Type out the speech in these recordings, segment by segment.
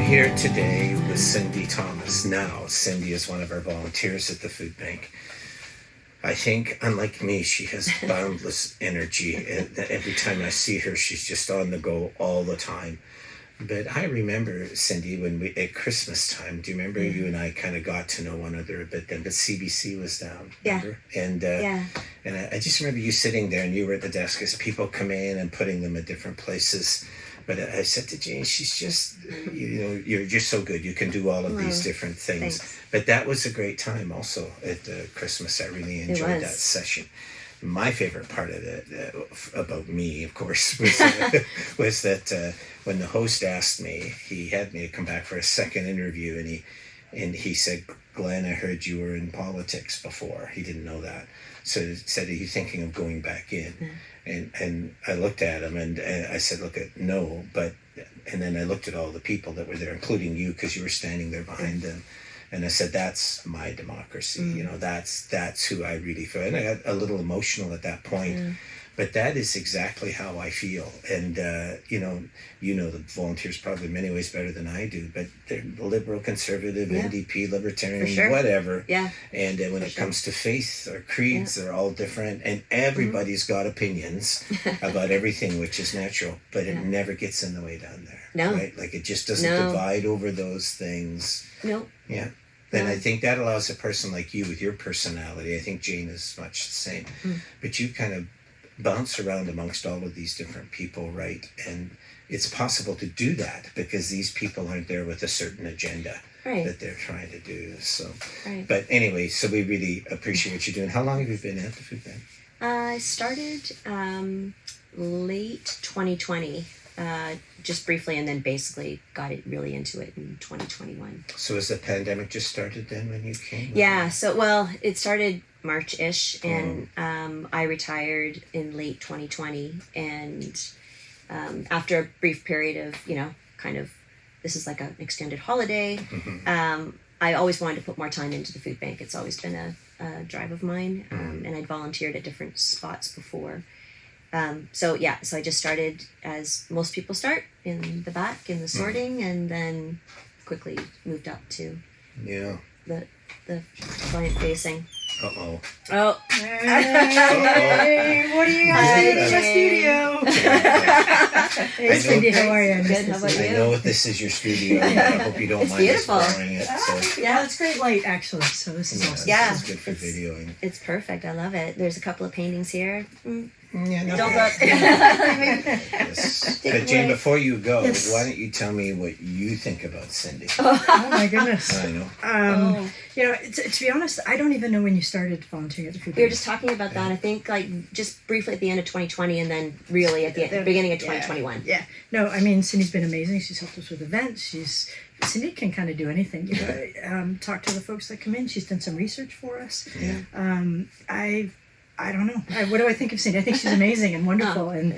here today with Cindy Thomas. Now, Cindy is one of our volunteers at the food bank. I think, unlike me, she has boundless energy. Every time I see her, she's just on the go all the time. But I remember, Cindy, when we at Christmas time, do you remember you and I kind of got to know one another a bit then? But CBC was down, remember? Yeah. And I just remember you sitting there and you were at the desk as people come in and putting them at different places. But I said to Jane, she's just, you're just so good. You can do all of these different things. Thanks. But that was a great time also at Christmas. I really enjoyed that session. My favorite part of it, about me, of course, was that when the host asked me, he had me come back for a second interview, and he said, "Glen, I heard you were in politics before." He didn't know that. So he said, "Are you thinking of going back in?" And I looked at him and I said, no, but, and then I looked at all the people that were there, including you, because you were standing there behind them. And I said, that's my democracy. That's who I really feel. And I got a little emotional at that point. But that is exactly how I feel. And, the volunteers probably in many ways better than I do, but they're liberal, conservative, NDP, libertarian, whatever. Yeah. And when it comes to faith or creeds, they're all different. And everybody's got opinions about everything, which is natural, but it never gets in the way down there. No. Right? Like it just doesn't divide over those things. No. Yeah. And I think that allows a person like you with your personality. I think Jane is much the same. But you kind of bounce around amongst all of these different people, right? And it's possible to do that because these people aren't there with a certain agenda that they're trying to do. So, but anyway, so we really appreciate what you're doing. How long have you been at the food bank? I started late 2020, just briefly, and then basically got it really into it in 2021. So has the pandemic just started then when you came? Yeah, so, it started March-ish, and I retired in late 2020, and after a brief period of, this is like an extended holiday, I always wanted to put more time into the food bank. It's always been a drive of mine, and I'd volunteered at different spots before. So I just started as most people start, in the back, in the sorting, and then quickly moved up to the client facing. Uh-oh. Oh. Hey, what do you guys do in the studio? Hey, Cindy, how are you? Good, how about you? I know this is your studio. I hope you don't mind us borrowing it. So. Yeah, it's great light, actually, so this is awesome. Yeah. This is good for videoing. It's perfect. I love it. There's a couple of paintings here. Yeah, no. Don't look. Yes. But Jane, before you go, why don't you tell me what you think about Cindy? Oh my goodness. I know. To be honest, I don't even know when you started volunteering at the food bank. We were just talking about that. I think just briefly at the end of 2020, and then really at the beginning of 2021. Yeah. No, I mean, Cindy's been amazing. She's helped us with events. Cindy can kind of do anything. Talk to the folks that come in. She's done some research for us. Yeah. I don't know. What do I think of Cindy? I think she's amazing and wonderful. And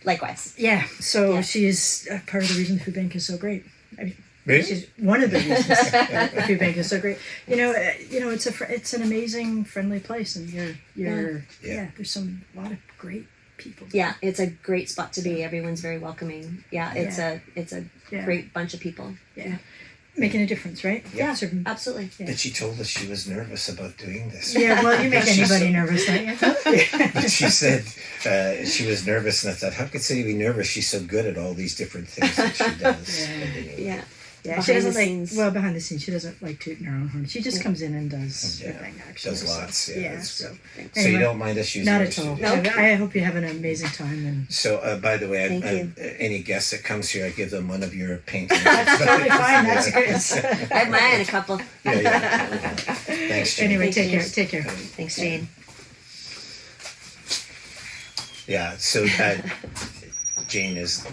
likewise. Yeah. So she's part of the reason the food bank is so great. I mean, really? She's one of the reasons the food bank is so great. It's an amazing, friendly place, and there's a lot of great people. Yeah, it's a great spot to be. Everyone's very welcoming. Yeah, it's a great bunch of people. Yeah. Making a difference, right? Yeah, absolutely. But she told us she was nervous about doing this. Yeah, well, you make anybody nervous, don't you? But she said she was nervous, and I thought, how could Cindy be nervous? She's so good at all these different things that she does. Yeah. Yeah, she doesn't behind the scenes, she doesn't like tooting her own horn. She just comes in and does her thing, actually. Does lots, So anyway, you don't mind us using not our at all. studio? No. I hope you have an amazing time. And so, by the way, any guest that comes here, I give them one of your paintings. Totally fine. That's good. I have mine, a couple. Yeah. Thanks, Jane. Anyway, take care. Thanks, Jane. Yeah. So Jane is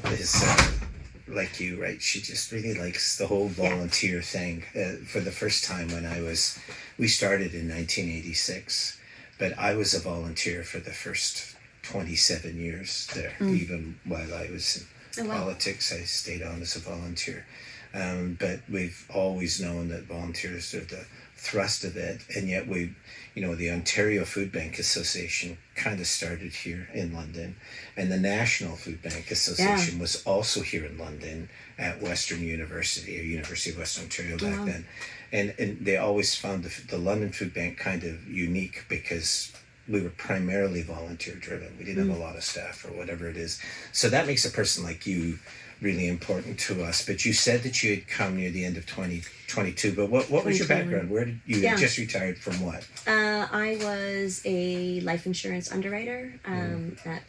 like you, right? She just really likes the whole volunteer thing. For the first time we started in 1986, but I was a volunteer for the first 27 years there. Even while I was in politics, I stayed on as a volunteer. but we've always known that volunteers are the thrust of it, and yet the Ontario Food Bank Association kind of started here in London, and the National Food Bank Association was also here in London at Western University, or University of Western Ontario back then, and they always found the London Food Bank kind of unique because we were primarily volunteer driven. We didn't have a lot of staff or whatever it is, so that makes a person like you really important to us. But you said that you had come near the end of 2022, but what was your background? Where did you just retired from? What? I was a life insurance underwriter at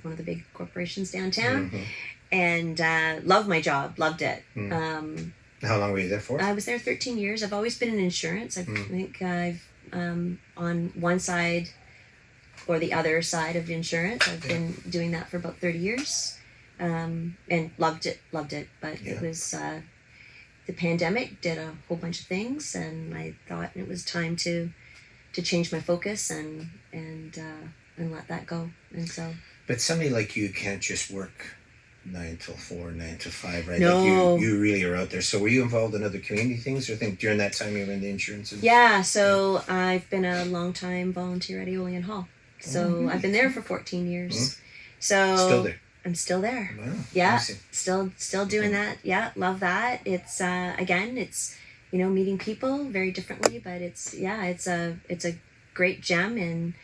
one of the big corporations downtown, and loved my job, loved it. How long were you there for? I was there 13 years. I've always been in insurance. I think I've on one side or the other side of insurance. I've been doing that for about 30 years. And loved it, but it was the pandemic did a whole bunch of things, and I thought it was time to change my focus and let that go. And so, but somebody like you can't just work 9 till 4, 9 to 5, right? No. Like you really are out there. So were you involved in other community things, or think during that time you were in the insurance? So I've been a long time volunteer at Aeolian Hall. So I've been there for 14 years. So still there. I'm still there. Wow. Yeah. Awesome. Still doing that. Yeah. Love that. It's, again, it's, meeting people very differently, but it's a great gem in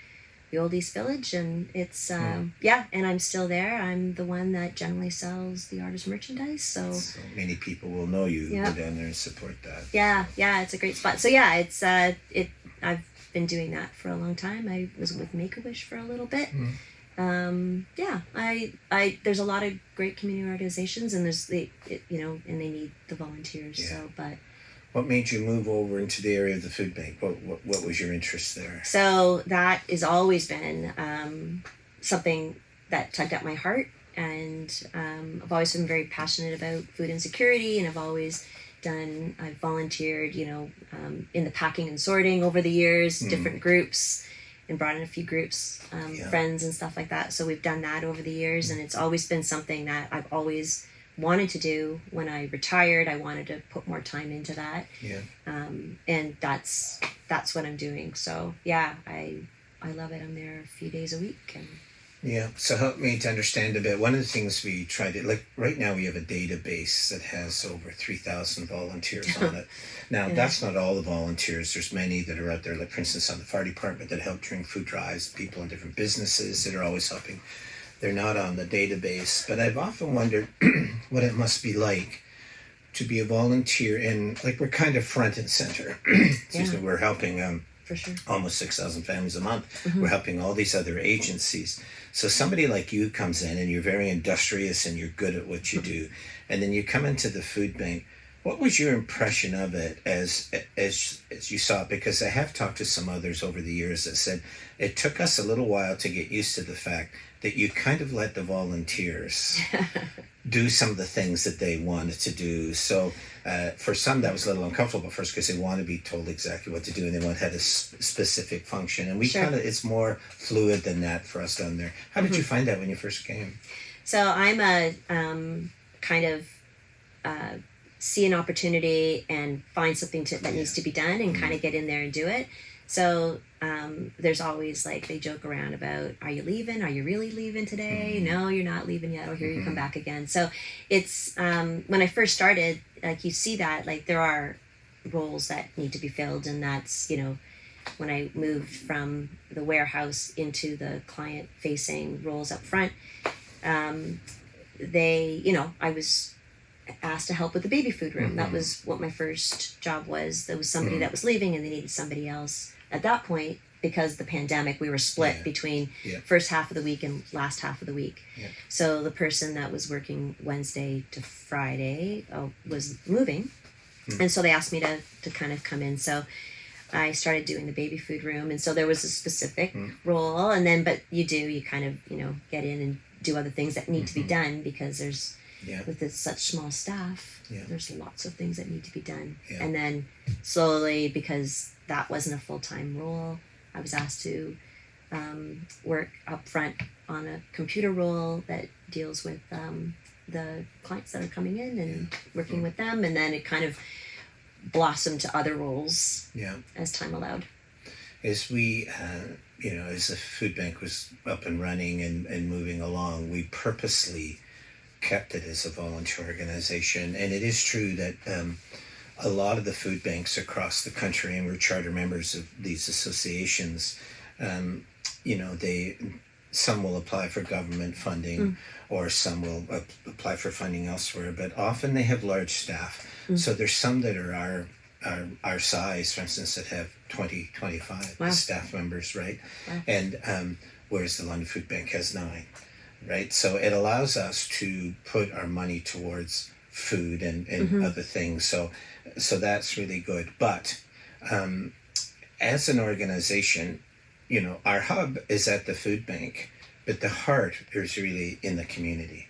the old East Village, and it's, and I'm still there. I'm the one that generally sells the artist merchandise. So many people will know you. Go down there and support that. Yeah. It's a great spot. So it's, I've been doing that for a long time. I was with Make-A-Wish for a little bit. I there's a lot of great community organizations, and and they need the volunteers. Yeah. So, but what made you move over into the area of the food bank? What was your interest there? So that has always been something that tugged at my heart, and I've always been very passionate about food insecurity, and I've volunteered, in the packing and sorting over the years, different groups. And brought in a few groups, friends and stuff like that. So we've done that over the years, and it's always been something that I've always wanted to do. When I retired, I wanted to put more time into that. Yeah. And that's what I'm doing. So I love it. I'm there a few days a week. And so help me to understand a bit. One of the things we try to, like right now we have a database that has over 3,000 volunteers on it. Now that's not all the volunteers. There's many that are out there, like for instance on the fire department that help during food drives, people in different businesses that are always helping. They're not on the database, but I've often wondered what it must be like to be a volunteer, and like we're kind of front and center. We're helping for sure. Almost 6,000 families a month. We're helping all these other agencies. So somebody like you comes in, and you're very industrious and you're good at what you do, and then you come into the food bank. What was your impression of it as you saw it? Because I have talked to some others over the years that said it took us a little while to get used to the fact that you kind of let the volunteers do some of the things that they wanted to do. So for some that was a little uncomfortable at first because they want to be told exactly what to do, and they had a specific function. And we it's more fluid than that for us down there. How did you find that when you first came? So I'm a kind of see an opportunity and find something that needs to be done, and kind of get in there and do it. So there's always they joke around about, are you leaving? Are you really leaving today? No, you're not leaving yet. Oh, here you come back again. So it's when I first started, you see that there are roles that need to be filled, and that's when I moved from the warehouse into the client facing roles up front, I was asked to help with the baby food room. That was what my first job was. There was somebody that was leaving, and they needed somebody else. At that point, because the pandemic, we were split between first half of the week and last half of the week. So the person that was working Wednesday to Friday was moving, and so they asked me to kind of come in. So I started doing the baby food room, and so there was a specific role, and then you kind of get in and do other things that need to be done, because there's with such small staff, there's lots of things that need to be done. And then slowly, because that wasn't a full-time role, I was asked to work up front on a computer role that deals with the clients that are coming in and working with them, and then it kind of blossomed to other roles as time allowed. As we, as the food bank was up and running and moving along, we purposely kept it as a volunteer organization. And it is true that a lot of the food banks across the country, and we're charter members of these associations, some will apply for government funding or some will apply for funding elsewhere, but often they have large staff. So there's some that are our size, for instance, that have 20, 25 staff members, right? Wow. And whereas the London Food Bank has 9, right? So it allows us to put our money towards food and other things. So that's really good. But as an organization, our hub is at the food bank, but the heart is really in the community,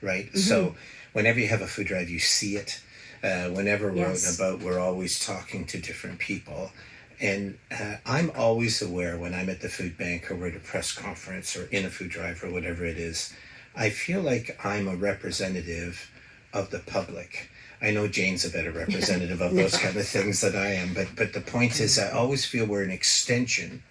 right? So whenever you have a food drive, you see it. Whenever we're out and about, we're always talking to different people. And I'm always aware when I'm at the food bank or we're at a press conference or in a food drive or whatever it is, I feel like I'm a representative of the public. I know Jane's a better representative of those kind of things than I am, but the point is I always feel we're an extension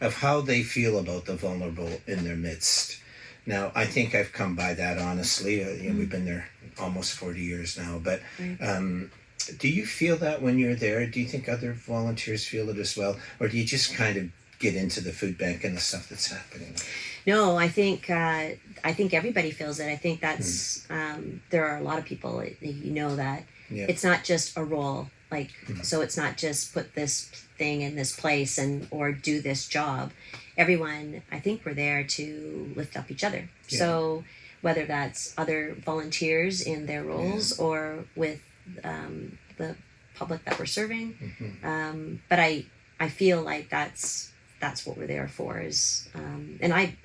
of how they feel about the vulnerable in their midst. Now, I think I've come by that honestly. We've been there almost 40 years now, but do you feel that when you're there? Do you think other volunteers feel it as well? Or do you just kind of get into the food bank and the stuff that's happening? No, I think everybody feels it. I think that's there are a lot of people that it's not just a role. So it's not just put this thing in this place or do this job. Everyone, I think we're there to lift up each other. Yeah. So whether that's other volunteers in their roles or with the public that we're serving, but I feel like that's what we're there for. And I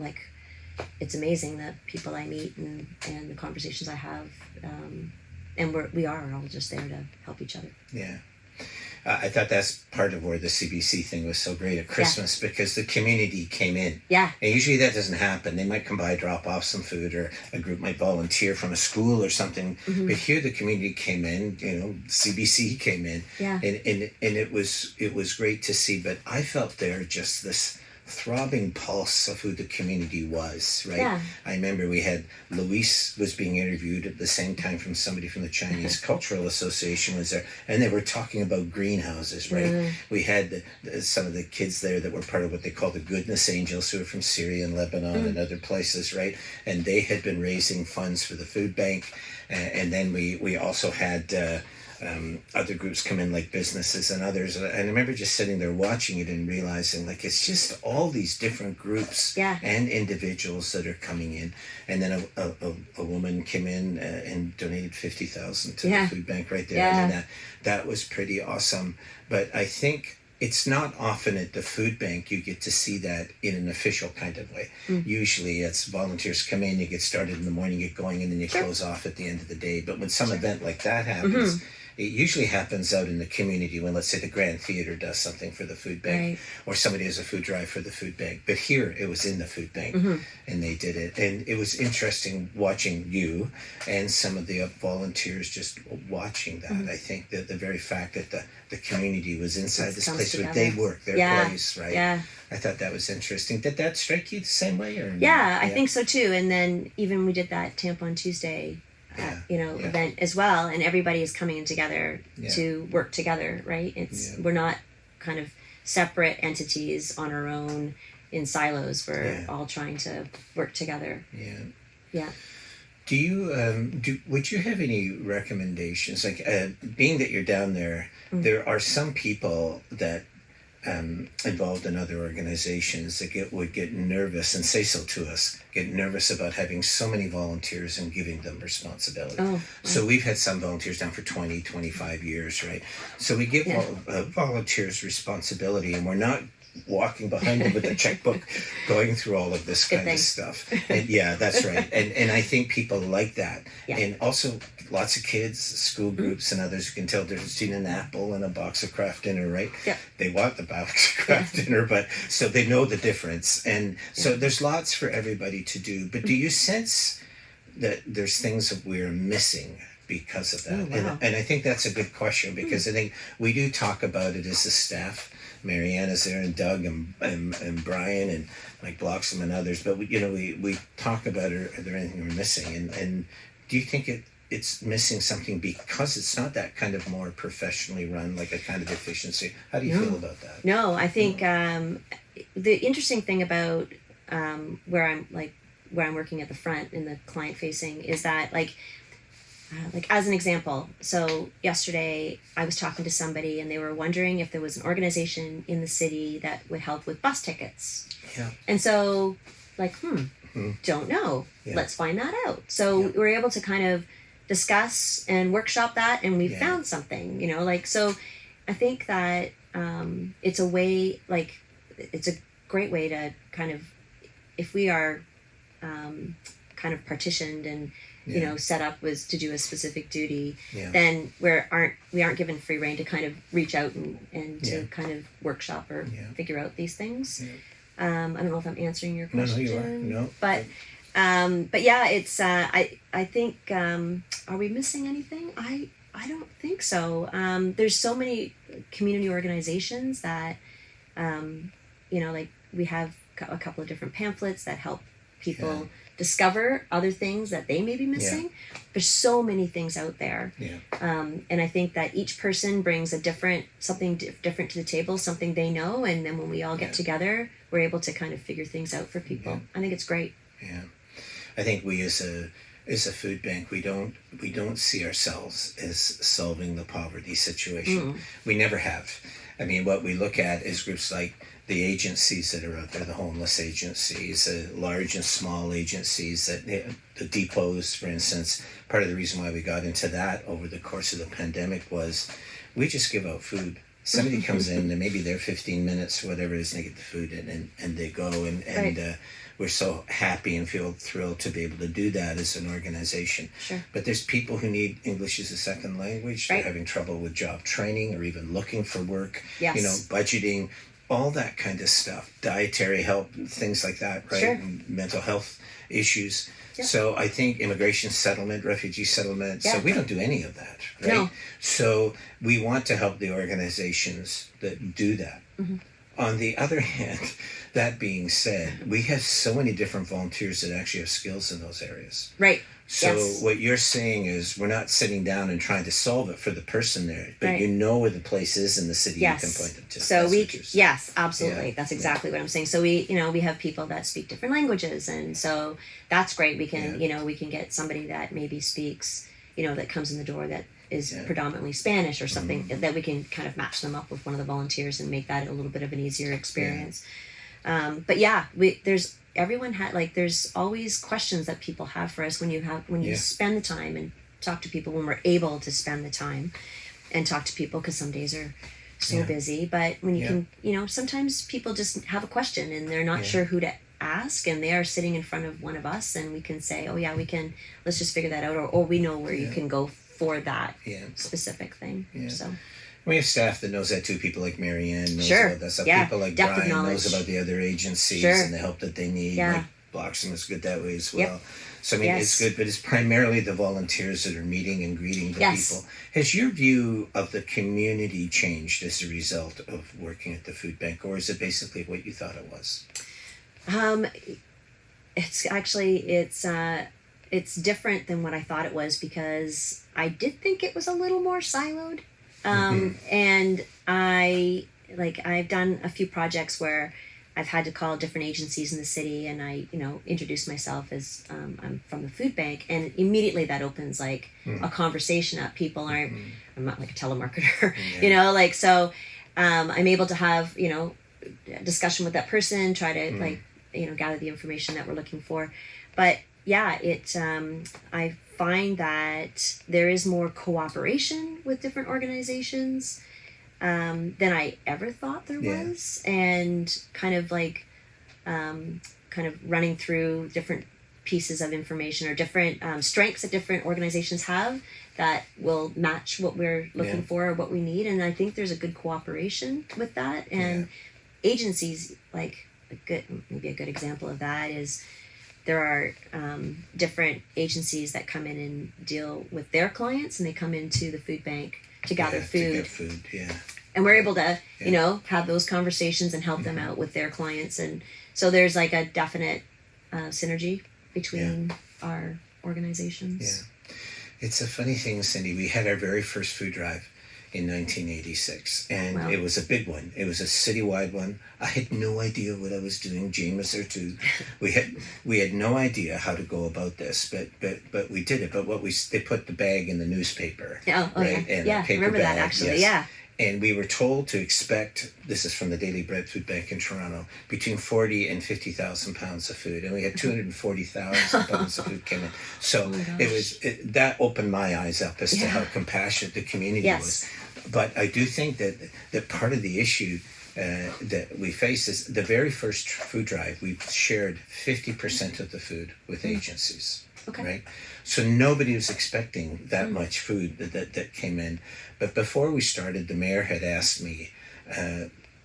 it's amazing the people I meet and the conversations I have, and we are all just there to help each other. Yeah. I thought that's part of where the CBC thing was so great at Christmas because the community came in. Yeah. And usually that doesn't happen. They might come by, drop off some food, or a group might volunteer from a school or something. But here the community came in, CBC came in. Yeah. And it was great to see. But I felt there just this throbbing pulse of who the community was, right? Yeah. I remember we had Luis was being interviewed at the same time from somebody from the Chinese Cultural Association was there, and they were talking about greenhouses, right? We had some of the kids there that were part of what they call the Goodness Angels, who were from Syria and Lebanon and other places, right? And they had been raising funds for the food bank, and then we also had other groups come in, like businesses and others. And I remember just sitting there watching it and realizing it's just all these different groups and individuals that are coming in. And then a woman came in and donated $50,000 to the food bank right there. Yeah. And that was pretty awesome. But I think it's not often at the food bank you get to see that in an official kind of way. Usually it's volunteers come in, you get started in the morning, get going, and then you close off at the end of the day. But when some event like that happens, it usually happens out in the community when, let's say, the Grand Theatre does something for the food bank, or somebody has a food drive for the food bank. But here, it was in the food bank, and they did it. And it was interesting watching you and some of the volunteers just watching that. I think that the very fact that the community was inside this place where they work, their place, right? Yeah. I thought that was interesting. Did that strike you the same way? Or I think so too. And then even we did that Tampon Tuesday event as well, and everybody is coming in together to work together, right? We're not kind of separate entities on our own in silos. We're all trying to work together. Do you would you have any recommendations, being that you're down there? There are some people that involved in other organizations that would get nervous, and say so to us, get nervous about having so many volunteers and giving them responsibility. So we've had some volunteers down for 20, 25 years, right? So we give volunteers responsibility, and we're not walking behind them with a checkbook going through all of this kind of stuff. And that's right. And I think people like that. And also lots of kids, school groups and others who can tell they've seen an apple and a box of Kraft Dinner, right? They want the box of Kraft Dinner, but so they know the difference. And so there's lots for everybody to do. But do you sense that there's things that we're missing because of that. Oh, wow. And I think that's a good question, because I think we do talk about it as a staff. Marianne is there, and Doug, and Brian, and Mike Bloxham, and others. But we talk about, are there anything we're missing? And do you think it's missing something because it's not that kind of more professionally run, like a kind of efficiency? How do you feel about that? No, I think the interesting thing about where I'm working at the front in the client facing is that like as an example, so yesterday I was talking to somebody and they were wondering if there was an organization in the city that would help with bus tickets. Yeah. And so like, don't know. Yeah. Let's find that out. So we're able to kind of discuss and workshop that, and we found something, like, so I think that it's a way, like, it's a great way to kind of, if we are kind of partitioned and set up was to do a specific duty, then we aren't given free rein to kind of reach out and to kind of workshop or figure out these things. I don't know if I'm answering your question. No, you are. No. But yeah, it's I think are we missing anything? I don't think so. There's so many community organizations that like we have a couple of different pamphlets that help people discover other things that they may be missing. There's so many things out there. And I think that each person brings something different to the table, something they know, and then when we all get together, we're able to kind of figure things out for people. I think it's great. I think we as a food bank, we don't see ourselves as solving the poverty situation. We never have. I mean, what we look at is groups like the agencies that are out there, the homeless agencies, large and small agencies, the depots, for instance. Part of the reason why we got into that over the course of the pandemic was we just give out food. Somebody comes in and maybe they're 15 minutes, whatever it is, and they get the food and they go. And we're so happy and feel thrilled to be able to do that as an organization. Sure. But there's people who need English as a second language. They're having trouble with job training or even looking for work, budgeting, all that kind of stuff, dietary help, things like that, right? And mental health issues. So I think immigration settlement, refugee settlement, so we don't do any of that, right? No. So we want to help the organizations that do that. On the other hand, that being said, we have so many different volunteers that actually have skills in those areas. Right. So what you're saying is we're not sitting down and trying to solve it for the person there, but you know where the place is in the city you can point them to. So absolutely. That's exactly what I'm saying. So we have people that speak different languages, and so that's great. We can, we can get somebody that maybe speaks, that comes in the door that is predominantly Spanish or something, that we can kind of match them up with one of the volunteers and make that a little bit of an easier experience. But there's always questions that people have for us when you spend the time and talk to people, when we're able to spend the time and talk to people, because some days are so busy. But when you can, sometimes people just have a question and they're not sure who to ask, and they are sitting in front of one of us, and we can say, let's just figure that out, or we know where you can go for that specific thing. So we have staff that knows that too. People like Marianne knows about that stuff. People like Brian knows about the other agencies and the help that they need. Like Bloxham is good that way as well. So I mean, it's good, but it's primarily the volunteers that are meeting and greeting the people. Has your view of the community changed as a result of working at the food bank, or is it basically what you thought it was? It's actually it's different than what I thought it was, because I did think it was a little more siloed. And I've done a few projects where I've had to call different agencies in the city, and I, introduce myself as I'm from the food bank, and immediately that opens a conversation up. People aren't, I'm not like a telemarketer, so I'm able to have, a discussion with that person, try to gather the information that we're looking for. But I find that there is more cooperation with different organizations than I ever thought there was, and kind of running through different pieces of information or different strengths that different organizations have that will match what we're looking for or what we need. And I think there's a good cooperation with that, and agencies, maybe a good example of that is there are different agencies that come in and deal with their clients, and they come into the food bank to gather food. To get food, yeah. And we're able to, you know, have those conversations and help them out with their clients. And so there's like a definite synergy between our organizations. Yeah. It's a funny thing, Cindy. We had our very first food drive in 1986, and Wow. it was a big one. It was a citywide one. I had no idea what I was doing. Jane was there too. We had no idea how to go about this, but we did it. But they put the bag in the newspaper, Oh, right? yeah. And Yeah, a paper remember that bag, actually. yes. Yeah. And we were told to expect, this is from the Daily Bread Food Bank in Toronto, between 40 and 50,000 pounds of food. And we had 240,000 pounds of food came in. So that opened my eyes up as to how compassionate the community was. But I do think that part of the issue that we face is the very first food drive, we shared 50% of the food with agencies. Okay. Right? So nobody was expecting that much food that came in. But before we started, the mayor had asked me,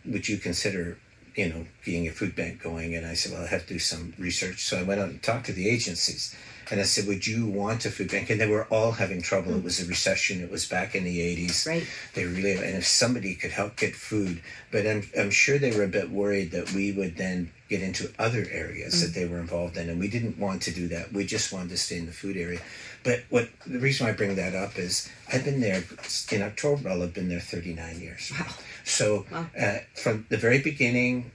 would you consider, getting a food bank going? And I said, well, I have to do some research. So I went out and talked to the agencies. And I said, would you want a food bank? And they were all having trouble. It was a recession. It was back in the 80s. Right. They really, and if somebody could help get food, but I'm sure they were a bit worried that we would then get into other areas that they were involved in. And we didn't want to do that. We just wanted to stay in the food area. But the reason why I bring that up is I've been there, in October, I'll have been there 39 years. Wow. So from the very beginning,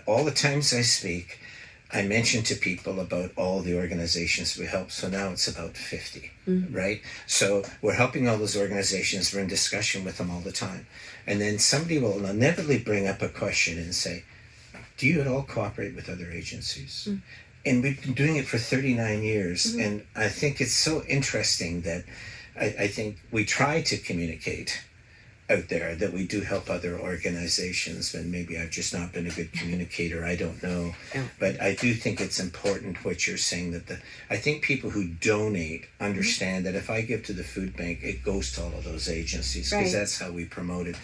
all the times I speak, I mention to people about all the organizations we help. So now it's about 50, right? So we're helping all those organizations. We're in discussion with them all the time. And then somebody will inevitably bring up a question and say, do you at all cooperate with other agencies? And we've been doing it for 39 years. And I think it's so interesting that I think we try to communicate out there that we do help other organizations, and maybe I've just not been a good communicator, I don't know. But I do think it's important what you're saying, that I think people who donate understand that if I give to the food bank, it goes to all of those agencies, because that's how we promote it.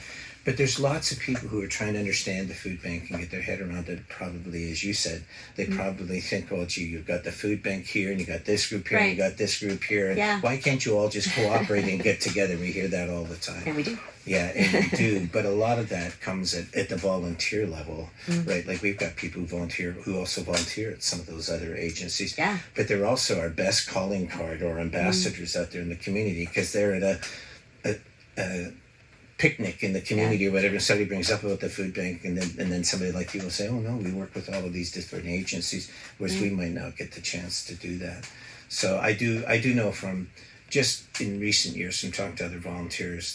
But there's lots of people who are trying to understand the food bank and get their head around it. Probably, as you said, they probably think, well, gee, you've got the food bank here, and you got this group here, and you got this group here. And why can't you all just cooperate and get together? We hear that all the time. And we do. Yeah, and we do. But a lot of that comes at the volunteer level, right? Like we've got people who also volunteer at some of those other agencies. Yeah. But they're also our best calling card or ambassadors out there in the community, because they're at a picnic in the community or whatever, and somebody brings up about the food bank, and then somebody like you will say, oh no, we work with all of these different agencies, whereas we might not get the chance to do that. So I do know from just in recent years from talking to other volunteers,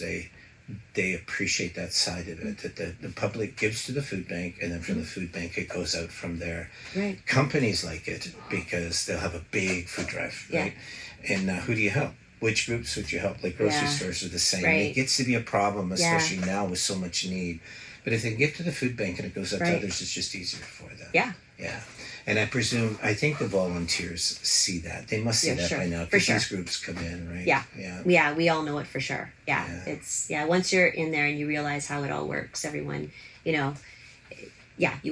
they appreciate that side of it, that the public gives to the food bank, and then from the food bank it goes out from there. Right. Companies like it because they'll have a big food drive, right? And who do you help? Which groups would you help? Like grocery stores are the same. Right. It gets to be a problem, especially now with so much need. But if they give to the food bank and it goes out to others, it's just easier for them. Yeah. Yeah. And I think the volunteers see that. They must see that by now, because these groups come in, right? Yeah. Yeah. Yeah, we all know it for sure. Yeah. It's, once you're in there and you realize how it all works, everyone, you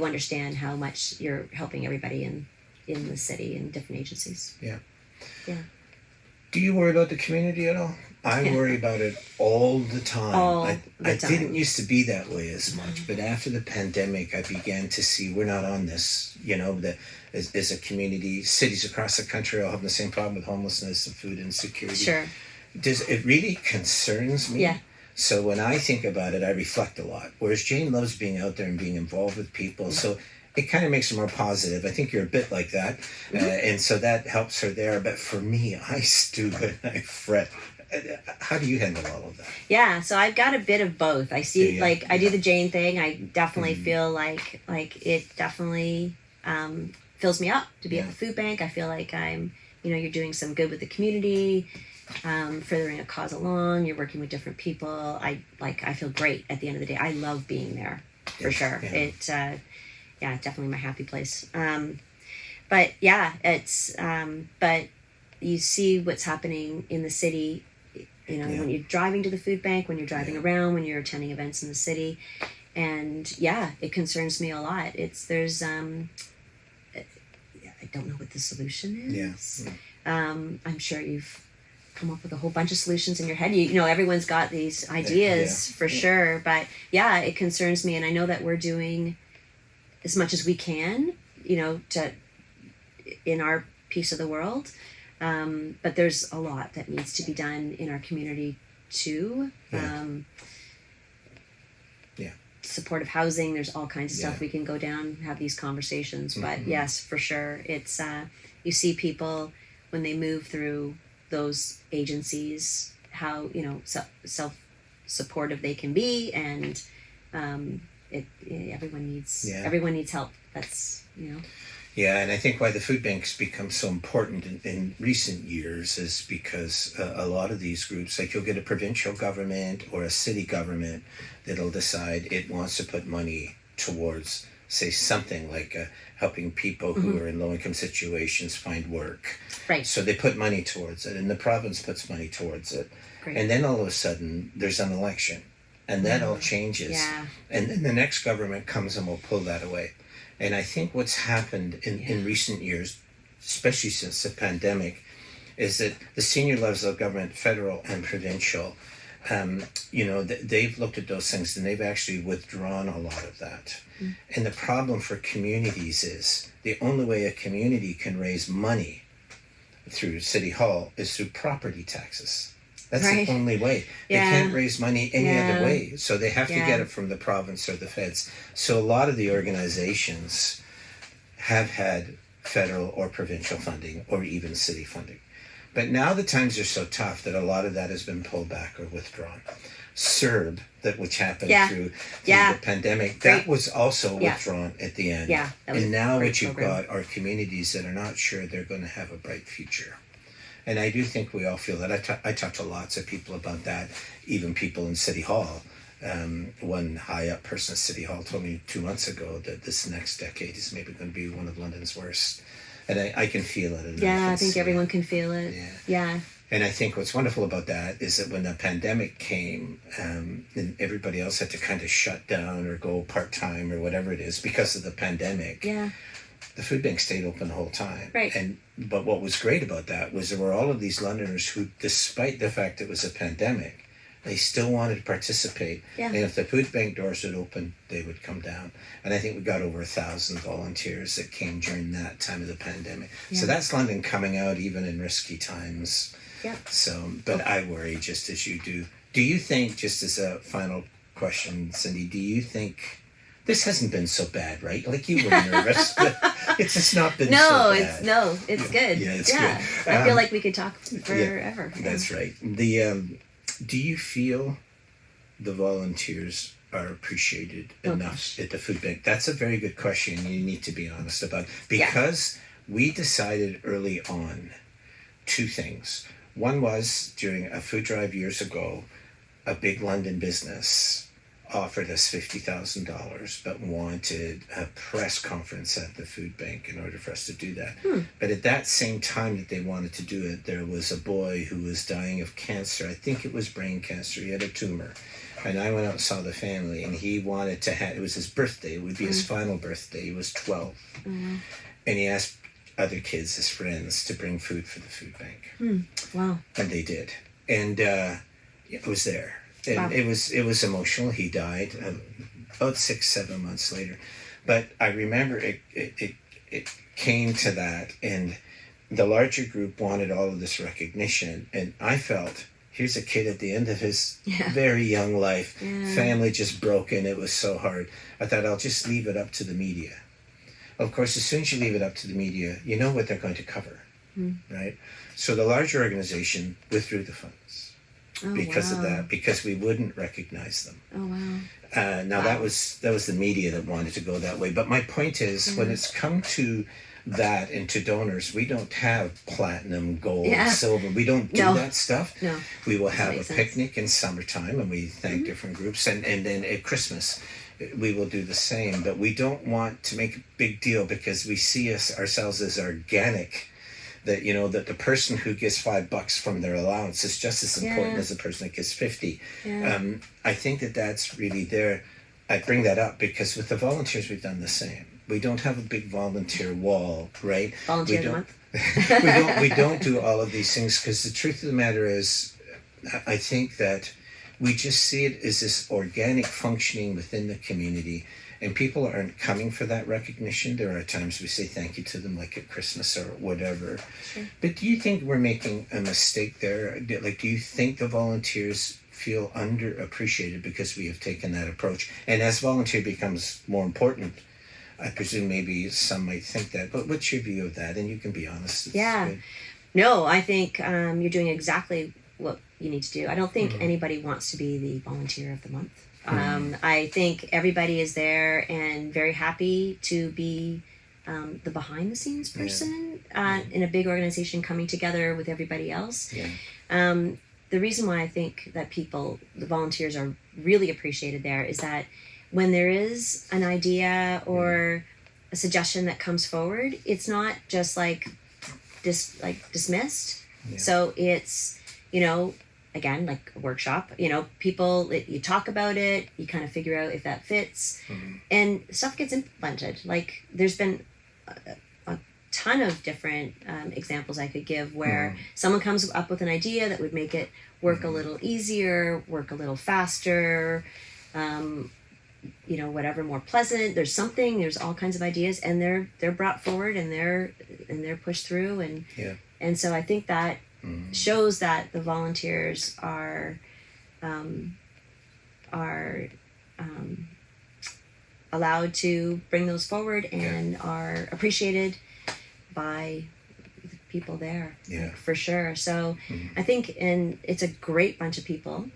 understand how much you're helping everybody in the city and different agencies. Yeah. Yeah. Do you worry about the community at all? I worry about it all the time. I didn't used to be that way as much, but after the pandemic, I began to see we're not on this. As a community, cities across the country all have the same problem with homelessness and food insecurity. Sure. It really concerns me. Yeah. So when I think about it, I reflect a lot. Whereas Jane loves being out there and being involved with people. So it kind of makes her more positive. I think you're a bit like that. And so that helps her there. But for me, I stew and I fret. How do you handle all of that? Yeah, so I've got a bit of both. I see, I do the Jane thing. I definitely feel like it definitely fills me up to be at the food bank. I feel like I'm, you're doing some good with the community, furthering a cause along. You're working with different people. I feel great at the end of the day. I love being there, for sure. Yeah. It's definitely my happy place. But you see what's happening in the city, when you're driving to the food bank, when you're driving around, when you're attending events in the city. And it concerns me a lot. don't know what the solution Yeah. is. I'm sure you've come up with a whole bunch of solutions in your head. You know, everyone's got these ideas for sure, but yeah, it concerns me, and I know that we're doing as much as we can, you know, to in our piece of the world, but there's a lot that needs to be done in our community too. Supportive housing, there's all kinds of stuff we can go down, have these conversations, but yes, for sure, it's you see people when they move through those agencies, how, you know, self-supportive they can be, and everyone needs help. That's, you know. Yeah, and I think why the food banks become so important in recent years is because a lot of these groups, like you'll get a provincial government or a city government that'll decide it wants to put money towards, say, something like helping people who are in low-income situations find work. Right. So they put money towards it, and the province puts money towards it. Great. And then all of a sudden, there's an election, and that all changes. Yeah. And then the next government comes and will pull that away. And I think what's happened in recent years, especially since the pandemic, is that the senior levels of government, federal and provincial, you know, they've looked at those things and they've actually withdrawn a lot of that. And the problem for communities is the only way a community can raise money through City Hall is through property taxes. That's the only way. They can't raise money any other way. So they have to get it from the province or the feds. So a lot of the organizations have had federal or provincial funding or even city funding. But now the times are so tough that a lot of that has been pulled back or withdrawn. CERB, which happened through the pandemic, that was also withdrawn at the end. Yeah, and now what you've got are communities that are not sure they're going to have a bright future. And I do think we all feel that. I talk to lots of people about that, even people in City Hall. One high-up person at City Hall told me 2 months ago that this next decade is maybe going to be one of London's worst. And I can feel it. And I think everyone can feel it. Yeah. And I think what's wonderful about that is that when the pandemic came, and everybody else had to kind of shut down or go part-time or whatever it is because of the pandemic, the food bank stayed open the whole time. Right. But what was great about that was there were all of these Londoners who, despite the fact it was a pandemic, they still wanted to participate. And if the food bank doors would open, they would come down. And I think we got over 1,000 volunteers that came during that time of the pandemic. So that's London coming out even in risky times. So, but I worry just as you do. Do you think, just as a final question, Cindy, do you think this hasn't been so bad, right? Like you were nervous, but it's just not been so bad. It's good. Yeah, it's good. I feel like we could talk forever. That's right. Do you feel the volunteers are appreciated enough at the food bank? That's a very good question you need to be honest about. Because we decided early on 2 things. One was during a food drive years ago, a big London business offered us $50,000 but wanted a press conference at the food bank in order for us to do that. But at that same time that they wanted to do it, there was a boy who was dying of cancer. I think it was brain cancer. He had a tumor. And I went out and saw the family, and he wanted to have, it was his birthday. It would be his final birthday. He was 12. And he asked other kids, his friends, to bring food for the food bank. Wow. And they did. And it was there. And it was emotional. He died about 6-7 months later. But I remember it came to that, and the larger group wanted all of this recognition. And I felt, here's a kid at the end of his very young life, family just broken. It was so hard. I thought, I'll just leave it up to the media. Of course, as soon as you leave it up to the media, you know what they're going to cover, right? So the larger organization withdrew the funds because of that, because we wouldn't recognize them. Now that was the media that wanted to go that way. But my point is, when it's come to that and to donors, we don't have platinum, gold, silver. We don't do that stuff. No. We will have a picnic in summertime, and we thank different groups, and then at Christmas we will do the same. But we don't want to make a big deal because we see ourselves as organic. That, you know, that the person who gives $5 from their allowance is just as important as the person that gives 50. I think that's really there. I bring that up because with the volunteers we've done the same. we don't have a big volunteer wall, right? Volunteer of the month. We don't do all of these things because the truth of the matter is, I think that we just see it as this organic functioning within the community, and people aren't coming for that recognition. There are times we say thank you to them, like at Christmas or whatever. Sure. But do you think we're making a mistake there? Like, do you think the volunteers feel underappreciated because we have taken that approach? And as volunteer becomes more important, I presume maybe some might think that. But what's your view of that? And you can be honest. Yeah. Good. No, I think you're doing exactly what you need to do. I don't think anybody wants to be the volunteer of the month. I think everybody is there and very happy to be the behind the scenes person in a big organization coming together with everybody else. Yeah. The reason why I think that the volunteers are really appreciated there is that when there is an idea or a suggestion that comes forward, it's not just dismissed. Yeah. So it's, again, like a workshop, people, you talk about it, you kind of figure out if that fits, and stuff gets implemented. Like, there's been a ton of different examples I could give where someone comes up with an idea that would make it work a little easier, work a little faster, whatever, more pleasant. There's all kinds of ideas, and they're brought forward and they're pushed through, and so I think that shows that the volunteers are allowed to bring those forward and are appreciated by the people there, for sure. So I think, and it's a great bunch of people.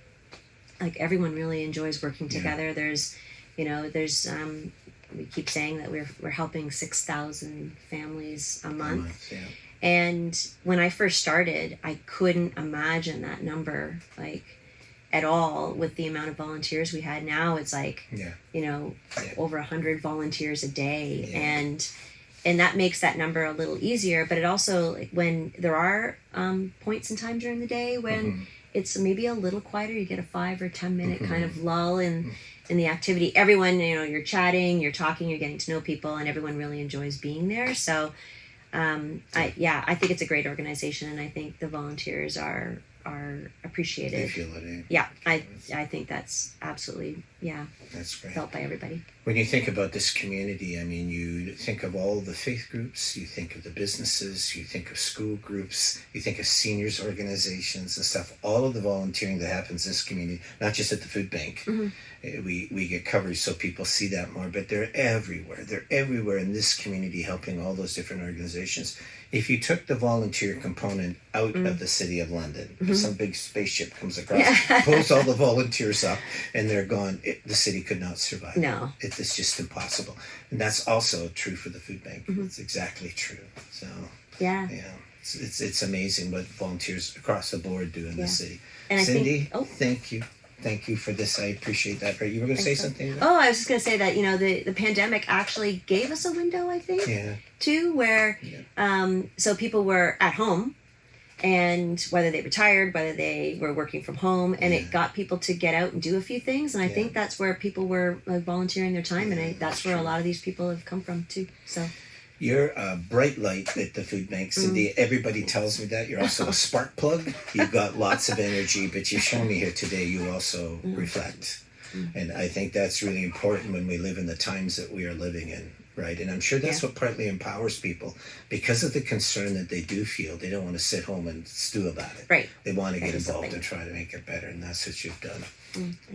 Like, everyone really enjoys working together. There's we keep saying that we're helping 6,000 families a month. And when I first started, I couldn't imagine that number, like, at all, with the amount of volunteers we had. Now it's like, over 100 volunteers a day. And that makes that number a little easier. But it also, when there are points in time during the day when it's maybe a little quieter, you get a 5 or 10 minute kind of lull in the activity. Everyone, you're chatting, you're talking, you're getting to know people, and everyone really enjoys being there. So I think it's a great organization, and I think the volunteers are appreciated. They feel it. Yeah, I think that's absolutely That's great. Felt by everybody. When you think about this community, I mean, you think of all the faith groups, you think of the businesses, you think of school groups, you think of seniors organizations and stuff. All of the volunteering that happens in this community, not just at the food bank. We get coverage so people see that more, but they're everywhere. They're everywhere in this community, helping all those different organizations. If you took the volunteer component out of the city of London, some big spaceship comes across, pulls all the volunteers up, and they're gone, the city could not survive. No. It's just impossible. And that's also true for the food bank. It's exactly true. So, it's amazing what volunteers across the board do in the city. And Cindy, thank you. Thank you for this. I appreciate that. You were going to say something? Oh, I was just going to say that, the pandemic actually gave us a window, I think, too, where so people were at home, and whether they retired, whether they were working from home, and it got people to get out and do a few things. And I think that's where people were volunteering their time, and that's where a lot of these people have come from, too. So. You're a bright light at the food bank, Cindy. Everybody tells me that. You're also a spark plug. You've got lots of energy, but you've shown me here today you also reflect. And I think that's really important when we live in the times that we are living in, right? And I'm sure that's what partly empowers people, because of the concern that they do feel. They don't want to sit home and stew about it. Right. They want to get involved and try to make it better, and that's what you've done.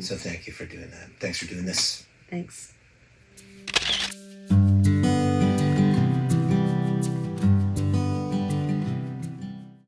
So thank you for doing that. Thanks for doing this. Thanks.